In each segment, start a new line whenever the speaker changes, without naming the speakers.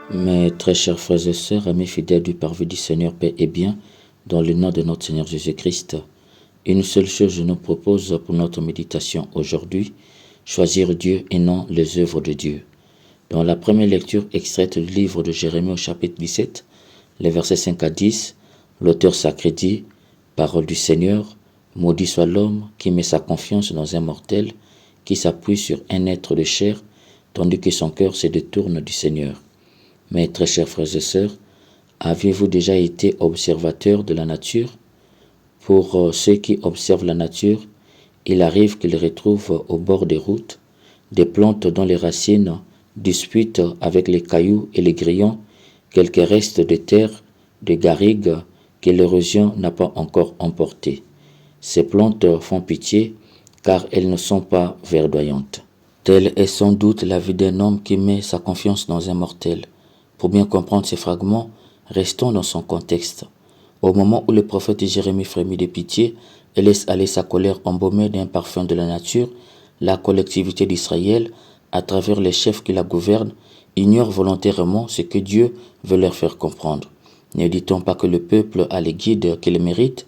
Mes très chers frères et sœurs, amis fidèles du parvis du Seigneur, paix et bien, dans le nom de notre Seigneur Jésus-Christ, une seule chose je nous propose pour notre méditation aujourd'hui, choisir Dieu et non les œuvres de Dieu. Dans la première lecture extraite du livre de Jérémie au chapitre 17, les versets 5 à 10, l'auteur sacré dit, parole du Seigneur, maudit soit l'homme qui met sa confiance dans un mortel, qui s'appuie sur un être de chair, tandis que son cœur se détourne du Seigneur. Mes très chers frères et sœurs, avez-vous déjà été observateur de la nature? Pour ceux qui observent la nature, il arrive qu'ils retrouvent au bord des routes des plantes dont les racines disputent avec les cailloux et les grillons quelques restes de terre, de garrigues que l'érosion n'a pas encore emportés. Ces plantes font pitié car elles ne sont pas verdoyantes. Telle est sans doute la vie d'un homme qui met sa confiance dans un mortel. Pour bien comprendre ces fragments, restons dans son contexte. Au moment où le prophète Jérémie frémit de pitié et laisse aller sa colère embaumée d'un parfum de la nature, la collectivité d'Israël, à travers les chefs qui la gouvernent, ignore volontairement ce que Dieu veut leur faire comprendre. Ne dit-on pas que le peuple a les guides qu'il mérite?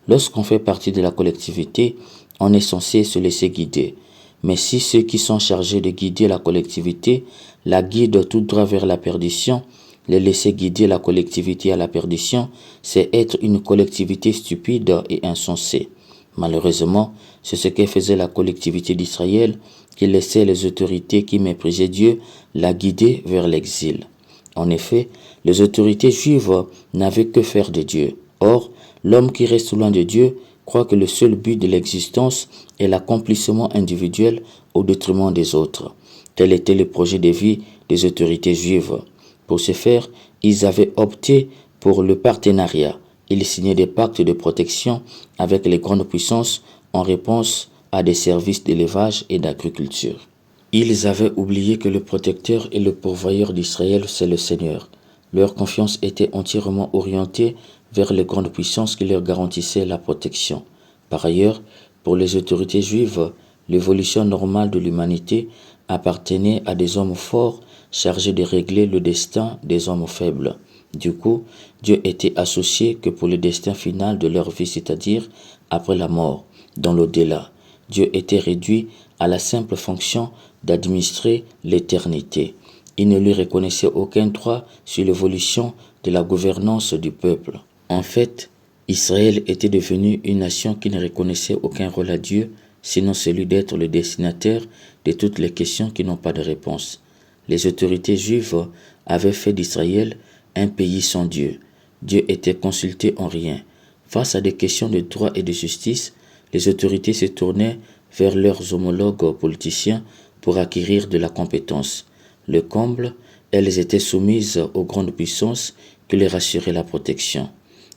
Lorsqu'on fait partie de la collectivité, on est censé se laisser guider. Mais si ceux qui sont chargés de guider la collectivité la guident tout droit vers la perdition, les laisser guider la collectivité à la perdition, c'est être une collectivité stupide et insensée. Malheureusement, c'est ce que faisait la collectivité d'Israël, qui laissait les autorités qui méprisaient Dieu la guider vers l'exil. En effet, les autorités juives n'avaient que faire de Dieu. Or, l'homme qui reste loin de Dieu croit que le seul but de l'existence est l'accomplissement individuel au détriment des autres. Tel était le projet de vie des autorités juives. Pour ce faire, ils avaient opté pour le partenariat. Ils signaient des pactes de protection avec les grandes puissances en réponse à des services d'élevage et d'agriculture. Ils avaient oublié que le protecteur et le pourvoyeur d'Israël, c'est le Seigneur. Leur confiance était entièrement orientée vers les grandes puissances qui leur garantissaient la protection. Par ailleurs, pour les autorités juives, l'évolution normale de l'humanité appartenait à des hommes forts chargés de régler le destin des hommes faibles. Du coup, Dieu était associé que pour le destin final de leur vie, c'est-à-dire après la mort, dans l'au-delà. Dieu était réduit à la simple fonction d'administrer l'éternité. Il ne lui reconnaissait aucun droit sur l'évolution de la gouvernance du peuple. En fait, Israël était devenu une nation qui ne reconnaissait aucun rôle à Dieu, sinon celui d'être le destinataire de toutes les questions qui n'ont pas de réponse. Les autorités juives avaient fait d'Israël un pays sans Dieu. Dieu était consulté en rien. Face à des questions de droit et de justice, les autorités se tournaient vers leurs homologues politiciens pour acquérir de la compétence. Le comble, elles étaient soumises aux grandes puissances qui leur assuraient la protection.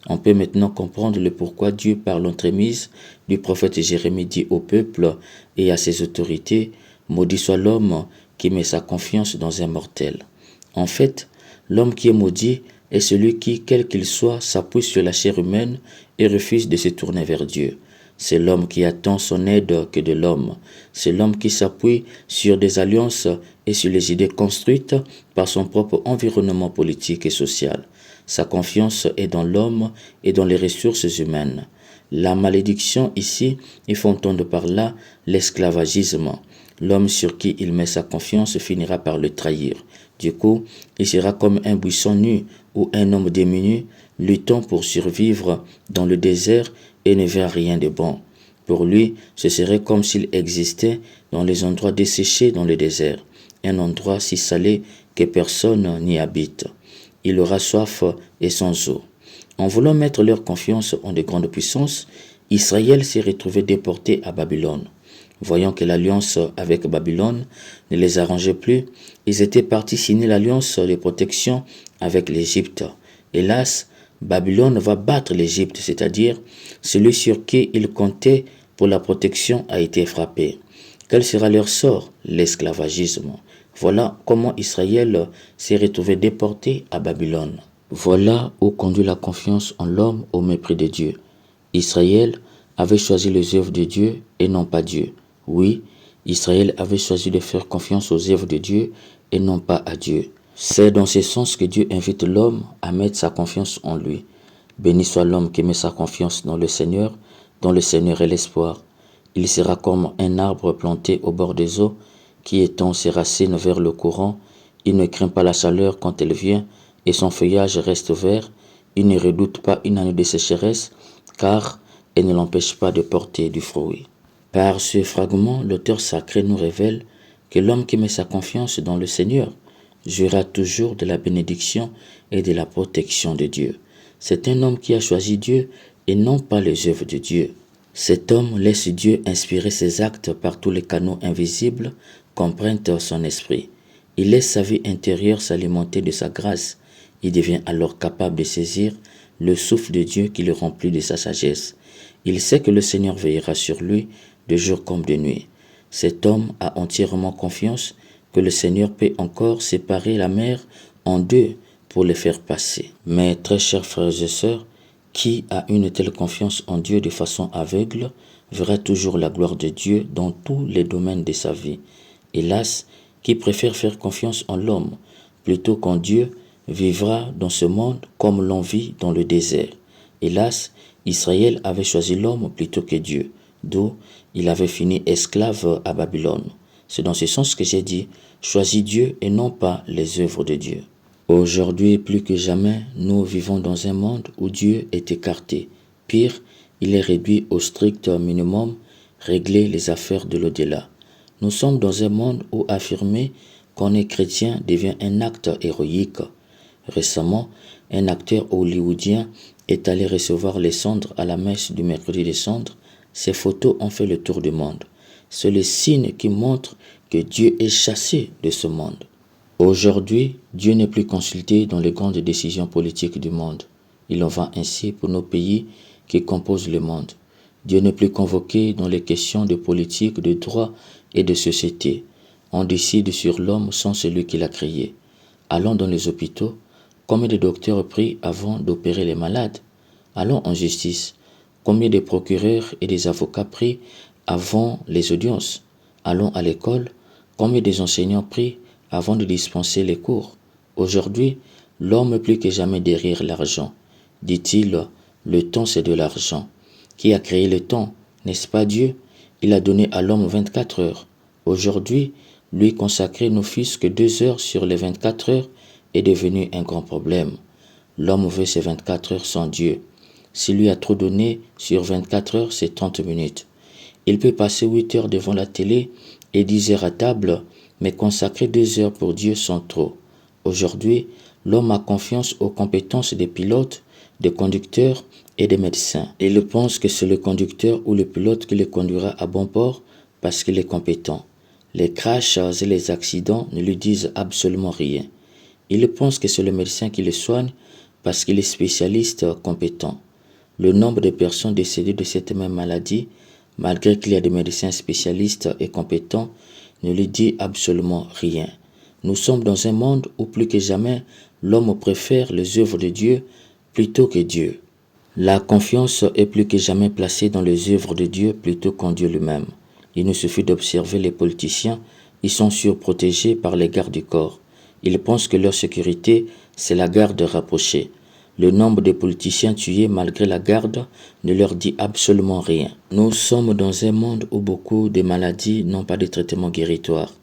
On peut maintenant comprendre le pourquoi Dieu, par l'entremise du prophète Jérémie, dit au peuple et à ses autorités, « Maudit soit l'homme qui met sa confiance dans un mortel. » En fait, l'homme qui est maudit est celui qui, quel qu'il soit, s'appuie sur la chair humaine et refuse de se tourner vers Dieu. C'est l'homme qui attend son aide que de l'homme. C'est l'homme qui s'appuie sur des alliances et sur les idées construites par son propre environnement politique et social. Sa confiance est dans l'homme et dans les ressources humaines. La malédiction ici, il faut entendre par là l'esclavagisme. L'homme sur qui il met sa confiance finira par le trahir. Du coup, il sera comme un buisson nu ou un homme démuni, luttant pour survivre dans le désert et ne verra rien de bon. Pour lui, ce serait comme s'il existait dans les endroits desséchés dans le désert, un endroit si salé que personne n'y habite. Il aura soif et sans eau. En voulant mettre leur confiance en de grandes puissances, Israël s'est retrouvé déporté à Babylone. Voyant que l'alliance avec Babylone ne les arrangeait plus, ils étaient partis signer l'alliance de protection avec l'Égypte. Hélas, Babylone va battre l'Égypte, c'est-à-dire celui sur qui ils comptaient pour la protection a été frappé. Quel sera leur sort? L'esclavagisme. Voilà comment Israël s'est retrouvé déporté à Babylone. Voilà où conduit la confiance en l'homme au mépris de Dieu. Israël avait choisi les œuvres de Dieu et non pas Dieu. Oui, Israël avait choisi de faire confiance aux œuvres de Dieu et non pas à Dieu. C'est dans ce sens que Dieu invite l'homme à mettre sa confiance en lui. Béni soit l'homme qui met sa confiance dans le Seigneur est l'espoir. Il sera comme un arbre planté au bord des eaux, qui étend ses racines vers le courant. Il ne craint pas la chaleur quand elle vient, et son feuillage reste vert. Il ne redoute pas une année de sécheresse, car elle ne l'empêche pas de porter du fruit. Par ce fragment, l'auteur sacré nous révèle que l'homme qui met sa confiance dans le Seigneur jouira toujours de la bénédiction et de la protection de Dieu. C'est un homme qui a choisi Dieu et non pas les œuvres de Dieu. Cet homme laisse Dieu inspirer ses actes par tous les canaux invisibles qu'emprunte son esprit. Il laisse sa vie intérieure s'alimenter de sa grâce. Il devient alors capable de saisir le souffle de Dieu qui le remplit de sa sagesse. Il sait que le Seigneur veillera sur lui de jour comme de nuit. Cet homme a entièrement confiance que le Seigneur peut encore séparer la mer en deux pour les faire passer. Mais très chers frères et sœurs, qui a une telle confiance en Dieu de façon aveugle verra toujours la gloire de Dieu dans tous les domaines de sa vie. Hélas, qui préfère faire confiance en l'homme plutôt qu'en Dieu vivra dans ce monde comme l'on vit dans le désert. Hélas, Israël avait choisi l'homme plutôt que Dieu, d'où il avait fini esclave à Babylone. C'est dans ce sens que j'ai dit, choisis Dieu et non pas les œuvres de Dieu. Aujourd'hui, plus que jamais, nous vivons dans un monde où Dieu est écarté. Pire, il est réduit au strict minimum, régler les affaires de l'au-delà. Nous sommes dans un monde où affirmer qu'on est chrétien devient un acte héroïque. Récemment, un acteur hollywoodien est allé recevoir les cendres à la messe du mercredi des cendres. Ces photos ont fait le tour du monde. C'est le signe qui montre que Dieu est chassé de ce monde. Aujourd'hui, Dieu n'est plus consulté dans les grandes décisions politiques du monde. Il en va ainsi pour nos pays qui composent le monde. Dieu n'est plus convoqué dans les questions de politique, de droit et de société. On décide sur l'homme sans celui qui l'a créé. Allons dans les hôpitaux. Combien de docteurs prient avant d'opérer les malades? Allons en justice. Combien de procureurs et des avocats prient avant les audiences? Allons à l'école. Combien des enseignants prient avant de dispenser les cours? Aujourd'hui, l'homme plus que jamais derrière l'argent. Dit-il, le temps c'est de l'argent. Qui a créé le temps? N'est-ce pas Dieu? Il a donné à l'homme 24 heures. Aujourd'hui, lui consacrer ne fût-ce que 2 heures sur les 24 heures est devenu un grand problème. L'homme veut ses 24 heures sans Dieu. S'il lui a trop donné sur 24 heures, c'est 30 minutes. Il peut passer 8 heures devant la télé et 10 heures à table, mais consacrer 2 heures pour Dieu sont trop. Aujourd'hui, l'homme a confiance aux compétences des pilotes, des conducteurs et des médecins. Il pense que c'est le conducteur ou le pilote qui le conduira à bon port parce qu'il est compétent. Les crashs et les accidents ne lui disent absolument rien. Il pense que c'est le médecin qui le soigne parce qu'il est spécialiste compétent. Le nombre de personnes décédées de cette même maladie, malgré qu'il y a des médecins spécialistes et compétents, ne lui dit absolument rien. Nous sommes dans un monde où plus que jamais, l'homme préfère les œuvres de Dieu plutôt que Dieu. La confiance est plus que jamais placée dans les œuvres de Dieu plutôt qu'en Dieu lui-même. Il nous suffit d'observer les politiciens, ils sont surprotégés par les gardes du corps. Ils pensent que leur sécurité, c'est la garde rapprochée. Le nombre de politiciens tués malgré la garde ne leur dit absolument rien. Nous sommes dans un monde où beaucoup de maladies n'ont pas de traitement guéritoire.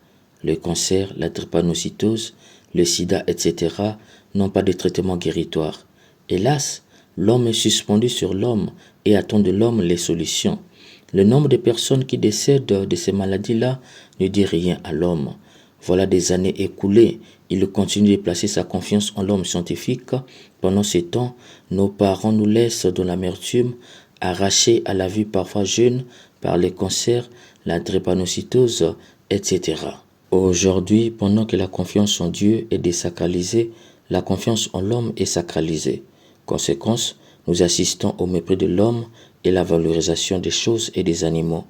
Le cancer, la drépanocytose, le sida, etc. n'ont pas de traitement guéritoire. Hélas, l'homme est suspendu sur l'homme et attend de l'homme les solutions. Le nombre de personnes qui décèdent de ces maladies-là ne dit rien à l'homme. Voilà des années écoulées. Il continue de placer sa confiance en l'homme scientifique. Pendant ces temps, nos parents nous laissent dans l'amertume, arrachés à la vie parfois jeune par les cancers, la drépanocytose, etc. Aujourd'hui, pendant que la confiance en Dieu est désacralisée, la confiance en l'homme est sacralisée. Conséquence, nous assistons au mépris de l'homme et la valorisation des choses et des animaux.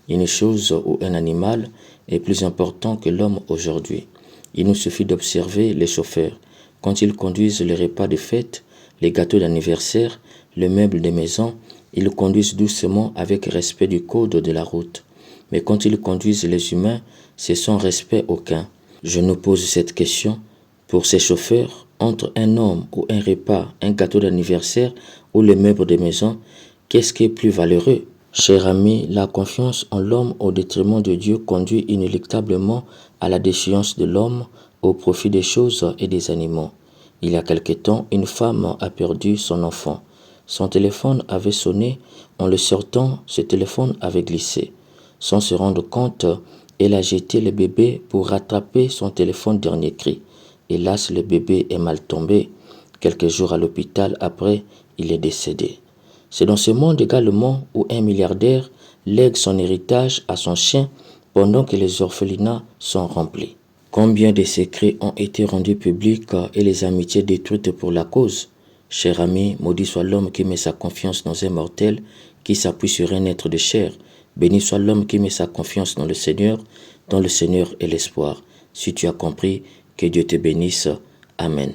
Une chose ou un animal est plus important que l'homme aujourd'hui. Il nous suffit d'observer les chauffeurs. Quand ils conduisent les repas de fête, les gâteaux d'anniversaire, les meubles de maison, ils conduisent doucement avec respect du code de la route. Mais quand ils conduisent les humains, c'est sans respect aucun. Je nous pose cette question. Pour ces chauffeurs, entre un homme ou un repas, un gâteau d'anniversaire ou les meubles de maison, qu'est-ce qui est plus valeureux? Cher ami, la confiance en l'homme au détriment de Dieu conduit inéluctablement à la déchéance de l'homme au profit des choses et des animaux. Il y a quelque temps, une femme a perdu son enfant. Son téléphone avait sonné. En le sortant, ce téléphone avait glissé. Sans se rendre compte, elle a jeté le bébé pour rattraper son téléphone dernier cri. Hélas, le bébé est mal tombé. Quelques jours à l'hôpital après, il est décédé. C'est dans ce monde également où un milliardaire lègue son héritage à son chien pendant que les orphelinats sont remplis. Combien de secrets ont été rendus publics et les amitiés détruites pour la cause? Cher ami, maudit soit l'homme qui met sa confiance dans un mortel qui s'appuie sur un être de chair. Béni soit l'homme qui met sa confiance dans le Seigneur est l'espoir. Si tu as compris, que Dieu te bénisse. Amen.